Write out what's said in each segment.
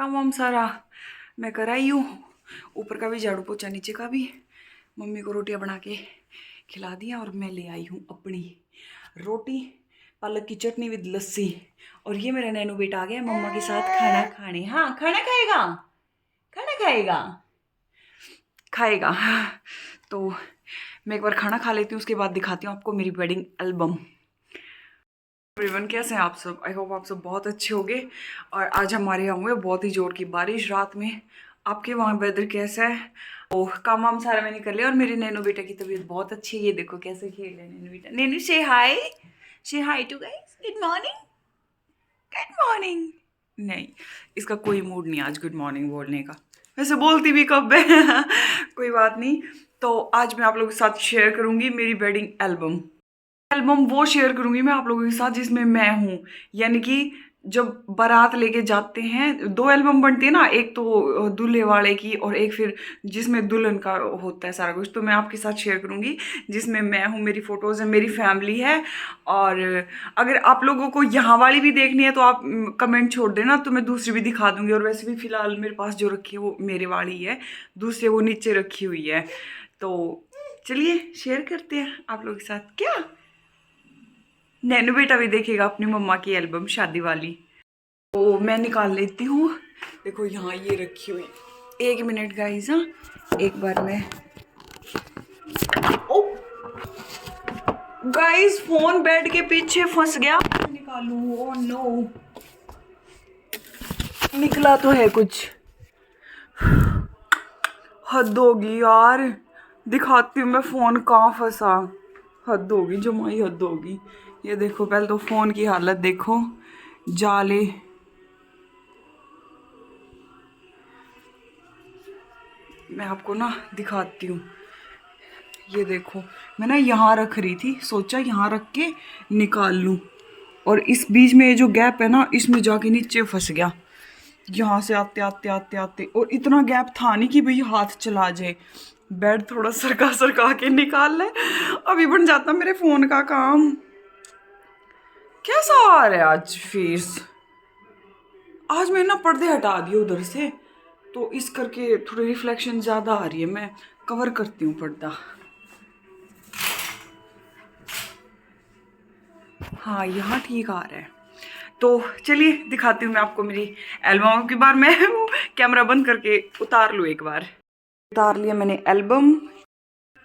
काम वाम सारा मैं कराई हूँ, ऊपर का भी झाड़ू पोछा, नीचे का भी। मम्मी को रोटियां बना के खिला दिया और मैं ले आई हूँ अपनी रोटी, पालक की चटनी विद लस्सी। और ये मेरा नैनू बेटा आ गया मम्मा के साथ खाना खाने। हाँ खाना खाएगा, खाना खाएगा, खाएगा। तो मैं एक बार खाना खा लेती हूँ, उसके बाद दिखाती हूँ आपको मेरी वेडिंग एल्बम। एवरीवन, कैसे हैं आप सब? आई होप आप सब बहुत अच्छे होंगे। और आज हमारे यहाँ हुए बहुत ही जोर की बारिश रात में। आपके वहाँ वेदर कैसा है? ओह, काम वाम सारा मैंने कर लिया और मेरे नैनो बेटा की तबीयत बहुत अच्छी है। ये देखो कैसे खेल रहे हैं नैनो बेटा। Nano say hi, say hi to guys. Good morning, good morning. नहीं, इसका कोई मूड नहीं आज गुड मॉर्निंग बोलने का। वैसे बोलती भी कब है कोई बात नहीं। तो आज मैं आप लोगों के साथ शेयर करूंगी मेरी वेडिंग एल्बम। एल्बम वो शेयर करूंगी मैं आप लोगों के साथ जिसमें मैं हूँ, यानी कि जब बारात लेके जाते हैं। दो एल्बम बनती है ना, एक तो दूल्हे वाले की और एक फिर जिसमें दुल्हन का होता है सारा कुछ। तो मैं आपके साथ शेयर करूंगी जिसमें मैं हूँ, मेरी फोटोज है, मेरी फैमिली है। और अगर आप लोगों को यहाँ वाली भी देखनी है तो आप कमेंट छोड़ देना, तो मैं दूसरी भी दिखा दूंगी। और वैसे भी फिलहाल मेरे पास जो रखी है वो मेरे वाली है, दूसरे वो नीचे रखी हुई है। तो चलिए शेयर करते हैं आप लोगों के साथ। क्या नैनू बेटा भी देखेगा अपनी मम्मा की एल्बम शादी वाली। तो मैं निकाल लेती हूँ। देखो यहाँ ये रखी हुई। एक मिनट गाइस, हाँ एक बार मैं ओ गाइस, फोन बेड के पीछे फंस गया। निकालूं? ओह नो, निकला तो है कुछ। हद होगी यार, दिखाती हूँ मैं फोन कहाँ फंसा। हद होगी, जमाई हद होगी। ये देखो, पहले तो फोन की हालत देखो, जाले। मैं आपको ना दिखाती हूँ। ये देखो, मैं ना यहाँ रख रही थी, सोचा यहाँ रख के निकाल लूँ, और इस बीच में ये जो गैप है ना, इसमें जाके नीचे फंस गया। यहाँ से आते आते आते आते, और इतना गैप था नहीं कि भाई हाथ चला जाए। बेड थोड़ा सरका सरका के निकाल ले, अभी बन जाता मेरे फोन का काम। कैसा आ रहा है आज फेस? आज मैंने ना पर्दे हटा दिए उधर से, तो इस करके थोड़ी रिफ्लेक्शन ज़्यादा आ रही है। मैं कवर करती हूँ पर्दा। हाँ यहाँ ठीक आ रहा है। तो चलिए दिखाती हूँ मैं आपको मेरी एल्बम की बार। मैं कैमरा बंद करके उतार लूँ एक बार। उतार लिया मैंने एल्बम।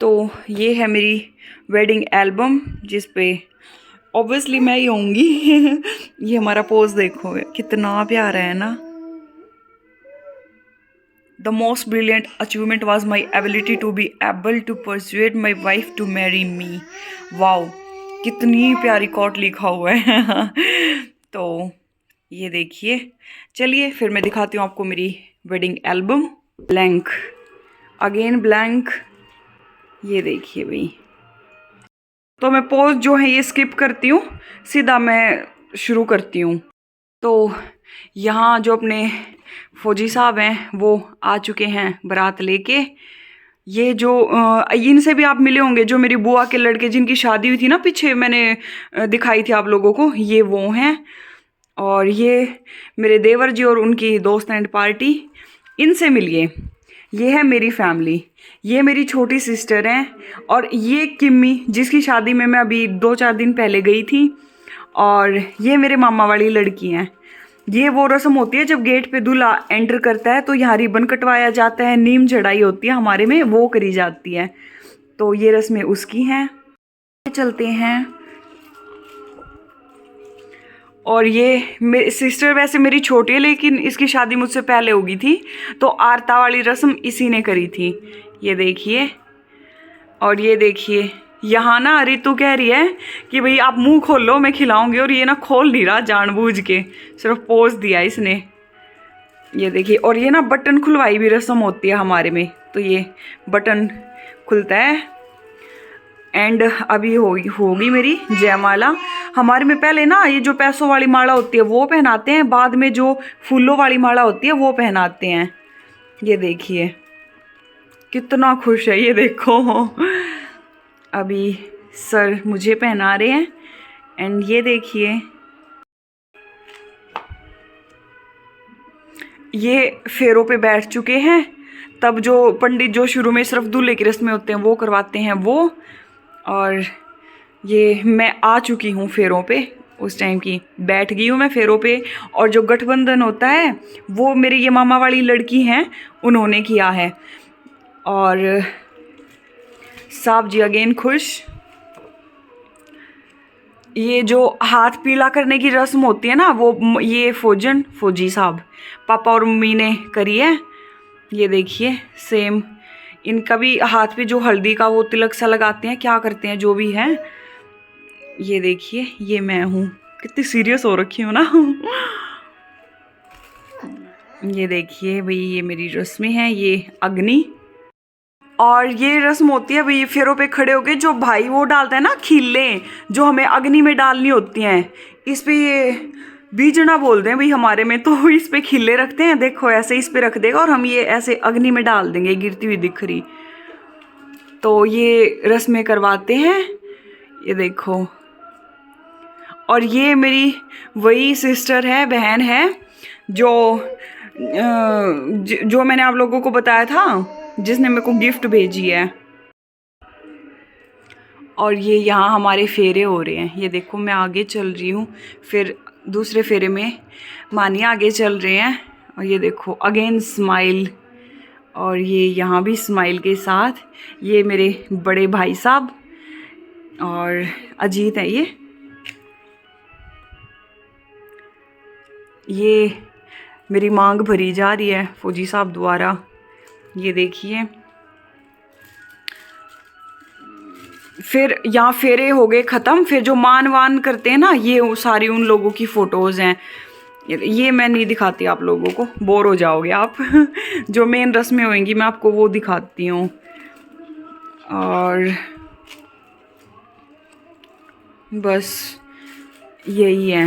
तो ये है मेरी वेडिंग एल्बम, जिस पे ऑब्वियसली मैं ही होंगी। ये हमारा पोज देखो कितना प्यारा है ना। The most brilliant achievement was my ability to be able to persuade my wife to marry me. Wow, कितनी प्यारी कोट लिखा हुआ है। तो ये देखिए। चलिए फिर मैं दिखाती हूँ आपको मेरी wedding album. Blank, again blank. ये देखिए भाई। तो मैं पोज जो है ये स्किप करती हूँ, सीधा मैं शुरू करती हूँ। तो यहाँ जो अपने फौजी साहब हैं वो आ चुके हैं बारात लेके। ये जो इनसे भी आप मिले होंगे, जो मेरी बुआ के लड़के जिनकी शादी हुई थी ना पीछे, मैंने दिखाई थी आप लोगों को, ये वो हैं। और ये मेरे देवर जी और उनकी दोस्त एंड पार्टी, इनसे मिलिए। ये है मेरी फैमिली, ये मेरी छोटी सिस्टर हैं, और ये किम्मी जिसकी शादी में मैं अभी 2-4 दिन पहले गई थी। और ये मेरे मामा वाली लड़की हैं। ये वो रस्म होती है जब गेट पे दूल्हा एंटर करता है तो यहाँ रिबन कटवाया जाता है, नीम चढ़ाई होती है हमारे में, वो करी जाती है। तो ये रस्में उसकी हैं। चलते हैं। और ये मेरी सिस्टर वैसे मेरी छोटी है, लेकिन इसकी शादी मुझसे पहले हो गई थी, तो आरता वाली रस्म इसी ने करी थी। ये देखिए। और ये देखिए, यहाँ ना रितु कह रही है कि भाई आप मुंह खोल लो मैं खिलाऊंगी, और ये ना खोल नहीं रहा जानबूझ के, सिर्फ पोज दिया इसने। ये देखिए। और ये ना बटन खुलवाई भी रस्म होती है हमारे में, तो ये बटन खुलता है। एंड अभी होगी मेरी जयमाला। हमारे में पहले ना ये जो पैसों वाली माला होती है वो पहनाते हैं, बाद में जो फूलों वाली माला होती है वो पहनाते हैं। ये देखिए कितना खुश है, ये देखो। अभी सर मुझे पहना रहे हैं। एंड ये देखिए, ये फेरों पे बैठ चुके हैं। तब जो पंडित जो शुरू में सिर्फ दूल्हे की रस्में होते हैं वो करवाते हैं वो। और ये मैं आ चुकी हूँ फेरों पे, उस टाइम की बैठ गई हूँ मैं फेरों पे। और जो गठबंधन होता है वो मेरी ये मामा वाली लड़की हैं, उन्होंने किया है। और साहब जी अगेन खुश। ये जो हाथ पीला करने की रस्म होती है ना, वो ये फौजी साहब पापा और मम्मी ने करी है। ये देखिए सेम इनका भी हाथ पे जो हल्दी का वो तिलक सा लगाते हैं, क्या करते हैं जो भी है। ये देखिए ये मैं हूँ, कितनी सीरियस हो रखी हूँ ना। ये देखिए भाई ये मेरी रस्में हैं, ये अग्नि। और ये रस्म होती है भाई फेरों पे खड़े होके जो भाई वो डालता है ना खीले, जो हमें अग्नि में डालनी होती हैं। इस पे ये बीजना बोलते हैं भाई हमारे में, तो इस पे खीले रखते हैं। देखो ऐसे इस पे रख देगा और हम ये ऐसे अग्नि में डाल देंगे, गिरती हुई दिख रही। तो ये रस्में करवाते हैं, ये देखो। और ये मेरी वही सिस्टर है, बहन है, जो मैंने आप लोगों को बताया था, जिसने मेरे को गिफ्ट भेजी है। और ये यहाँ हमारे फेरे हो रहे हैं। ये देखो मैं आगे चल रही हूँ, फिर दूसरे फेरे में मानिया आगे चल रहे हैं। और ये देखो अगेन स्माइल। और ये यहाँ भी स्माइल के साथ ये मेरे बड़े भाई साहब और अजीत है। ये मेरी मांग भरी जा रही है फौजी साहब द्वारा। ये देखिए फिर यहाँ फेरे हो गए ख़त्म। फिर जो मान वान करते हैं ना, ये सारी उन लोगों की फ़ोटोज़ हैं। ये मैं नहीं दिखाती आप लोगों को, बोर हो जाओगे आप। जो मेन रस्में होंगी मैं आपको वो दिखाती हूँ। और बस यही है।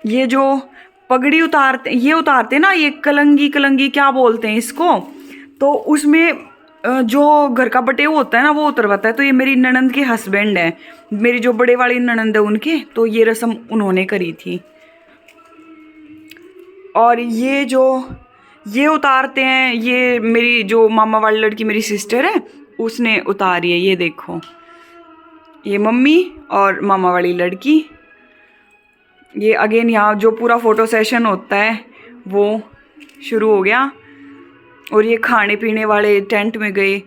ये जो पगड़ी उतारते ना, ये कलंगी क्या बोलते हैं इसको, तो उसमें जो घर का बटेऊ होता है ना वो उतरवाता है। तो ये मेरी ननंद के हस्बैंड है, मेरी जो बड़े वाली ननंद है उनके, तो ये रस्म उन्होंने करी थी। और ये उतारते हैं, ये मेरी जो मामा वाली लड़की मेरी सिस्टर है उसने उतारी है। ये देखो ये मम्मी और मामा वाली लड़की। ये अगेन यहाँ जो पूरा फ़ोटो सेशन होता है वो शुरू हो गया। और ये खाने पीने वाले टेंट में गए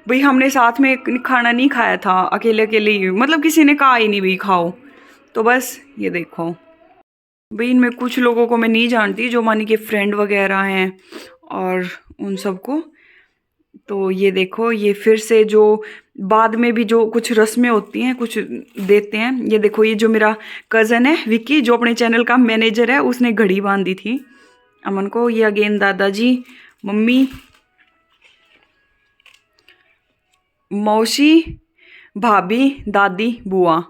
भाई। हमने साथ में खाना नहीं खाया था, अकेले अकेले ही, मतलब किसी ने कहा ही नहीं भाई खाओ। तो बस ये देखो भाई, इनमें कुछ लोगों को मैं नहीं जानती, जो मानी के फ्रेंड वगैरह हैं और उन सबको। तो ये देखो ये फिर से जो बाद में भी जो कुछ रस्में होती हैं, कुछ देते हैं। ये देखो ये जो मेरा कज़न है विक्की, जो अपने चैनल का मैनेजर है, उसने घड़ी बांधी थी अमन को। ये अगेन दादाजी, मम्मी, मौसी, भाभी, दादी, बुआ।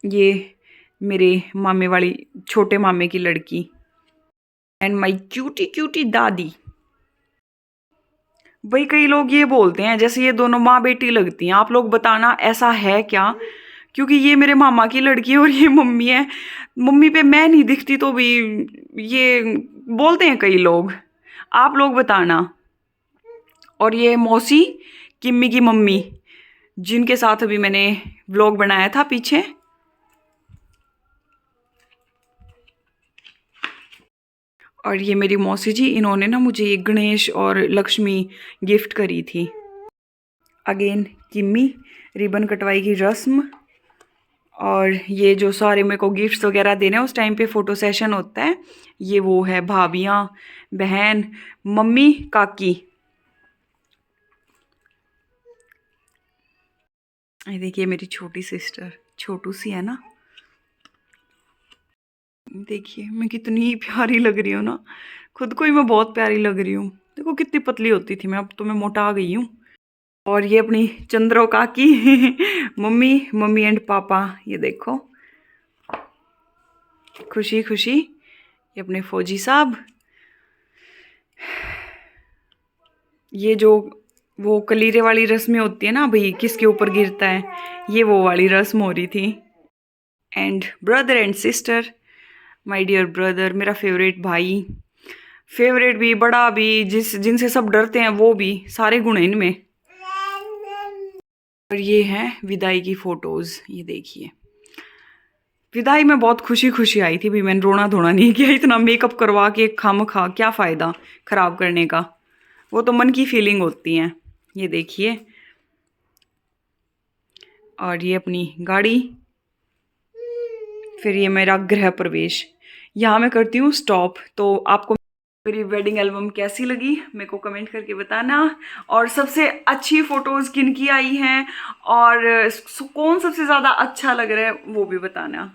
ये मेरे मामे वाली छोटे मामे की लड़की एंड माई क्यूटी दादी। भाई कई लोग ये बोलते हैं जैसे ये दोनों माँ बेटी लगती हैं। आप लोग बताना ऐसा है क्या? क्योंकि ये मेरे मामा की लड़की है और ये मम्मी है। मम्मी पे मैं नहीं दिखती तो भी ये बोलते हैं कई लोग, आप लोग बताना। और ये मौसी, किम्मी की मम्मी, जिनके साथ अभी मैंने व्लॉग बनाया था पीछे। और ये मेरी मौसी जी, इन्होंने ना मुझे ये गणेश और लक्ष्मी गिफ्ट करी थी। अगेन किम्मी, रिबन कटवाई की रस्म। और ये जो सारे मेरे को गिफ्ट्स वगैरह देने उस टाइम पे फ़ोटो सेशन होता है, ये वो है भाभियाँ, बहन, मम्मी, काकी। ये देखिए मेरी छोटी सिस्टर, छोटू सी है ना। देखिए मैं कितनी प्यारी लग रही हूँ ना, खुद को ही मैं बहुत प्यारी लग रही हूँ। देखो कितनी पतली होती थी मैं, अब तो मैं मोटा आ गई हूँ। और ये अपनी चंद्रो काकी, मम्मी एंड पापा। ये देखो खुशी खुशी, ये अपने फौजी साहब। ये जो वो कलीरे वाली रस्में होती है ना भाई, किसके ऊपर गिरता है, ये वो वाली रस्म हो रही थी। And brother and sister, my dear brother, मेरा फेवरेट भाई, फेवरेट भी, बड़ा भी, जिनसे सब डरते हैं वो भी, सारे गुण हैं इनमें। और ये हैं विदाई की फोटोज, ये देखिए। विदाई में बहुत खुशी खुशी आई थी भी, मैंने रोना धोना नहीं किया। इतना मेकअप करवा के खामखा क्या फ़ायदा खराब करने का, वो तो मन की फीलिंग होती है। ये देखिए, और ये अपनी गाड़ी, फिर ये मेरा गृह प्रवेश। यहाँ मैं करती हूँ स्टॉप। तो आपको मेरी वेडिंग एल्बम कैसी लगी मेरे को कमेंट करके बताना, और सबसे अच्छी फ़ोटोज़ किन की आई हैं, और कौन सबसे ज़्यादा अच्छा लग रहा है वो भी बताना।